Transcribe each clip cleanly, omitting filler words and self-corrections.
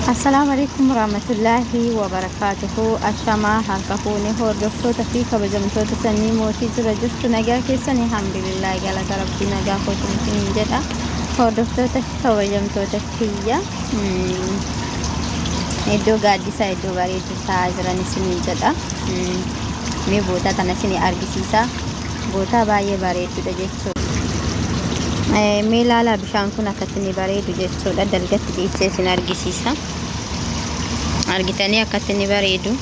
السلام عليكم ورحمة الله وبركاته. الشماء هنكفوني هردفتو تفيك بجمتو تسني موتي زرجست نجا كيسني الحمد لله قال ربي نجا خوتي سنين جدا هردفتو تفيك بجمتو تفيا iddoo gaaddisa iddoo bareedu ta'aa jiran sinin jedha. Mee boota tana sini argisiisa. Boota baay'ee bareedudha jechuudha. Mee ilaala bishaan kun akkasini bareedu jechuudha. Dalgatti geessee sin argisiisa. Argitanii akkasini bareedu.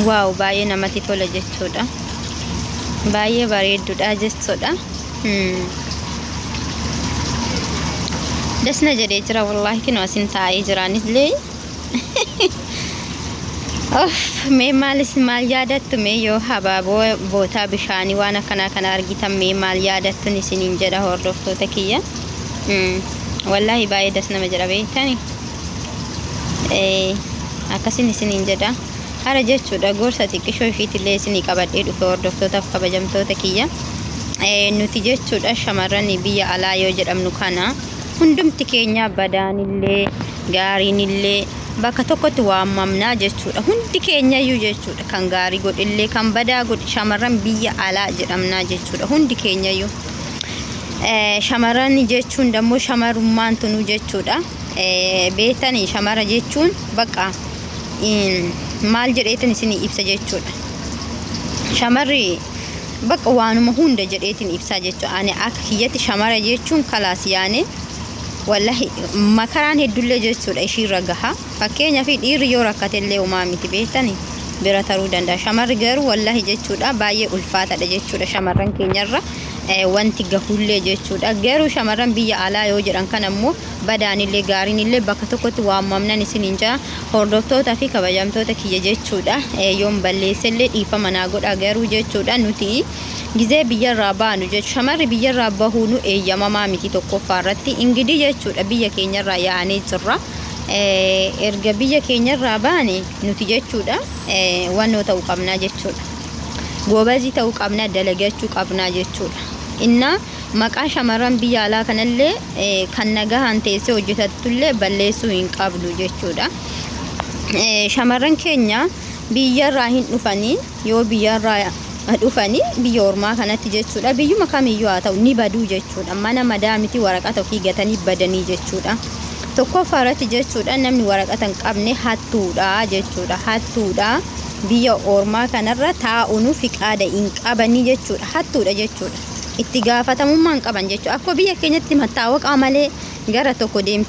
Waaw baay'ee namatti tola jechuudha. Baay'ee bareedudha jechuudha. دسنا جري جرا والله كنا سنتاي جراني لي أوف مي مالس مال يادت مي يو حبابو بوتا بشاني وانا كنا أرجيتا مي مال يادت نسنين جرا هردفتو تكية والله باي دسنا مجرا بيتاني أكاسي نسنين جرا هرجت شو دا غورسة تكشوي في تلي سني كبر إيدو هردفتو تفك بجمتو تكية نتيجة شو دا شمرني بيا على يوجر أمنو كنا hundumti keenya badaanillee gaariinillee bakka tokkotti waamamnaa jechuudha. Hundi keenya iyyuu jechuudha. Kan gaarii godhillee kan badaa godhi shamarran biyya alaa jedhamnaa jechuudha. Hundi keenya iyyuu shamarran jechuun dammoo shamarummaan tunu jechuudha. Beetanii shamara jechuun bakka maal jedheetin isin ibsa jechuudha. Shamarri bakka waanuma hunda jedheetin ibsa jechuudha. Ani akka kiyyatti shamara jechuun kalaas yaane wallahi makaraan hedduullee jechuudha ishii ragaha fakkeenya fi dhiirri yoo rakkatellee uumaa miti beektani bira taruu danda'a. Shamarri garuu wallahi jechuudha baay'ee ulfaataadha jechuudha shamarran keenyarra wanti gahullee jechuudha. Garuu shamarran biyya alaa yoo jedhan kan ammoo badaanillee gaariinillee bakka tokkotti waamamnan isiniin jaa hordoftoota fi kabajamtoota kiyya jechuudha. Yoon balleessellee dhiifama naa godha garuu jechuudha nuti gizee biyyarraa baanu jechuudha. Shamarri biyyarraa bahuunu eeyyamamaa miti tokkoffaa irratti ingidii jechuudha biyya keenyarraa yaanee jirra. Erga biyya keenyarraa baane nuti jechuudha wannoo ta'uu qabnaa jechuudha. Goobazii ta'uu qabnaa dalagachuu qabnaa jechuudha. Inna maqaa shamarran biyya alaa kanallee kan nagahaan teessee hojjetattullee balleessuu hin qabdu jechuudha. Shamarran keenya biyyarraa hin dhufanii yoo biyyarraa dhufanii biyya ormaa kanatti jechuudha. Biyyuma kamiyyuu haa ta'u ni baduu jechuudha. Mana madaamiti waraqata ofii gatanii badanii jechuudha. Tokkoffaa irratti jechuudha namni waraqata hin qabne hattuudha jechuudha. Hattuudha biyya ormaa kanarra taa'uunu fiqaada hin qabanii jechuudha. Hattuudha jechuudha. Itti gaafatamummaa hin qaban jechuudha. Akka biyya keenyatti mattaawaqaa malee gara tokko deemtee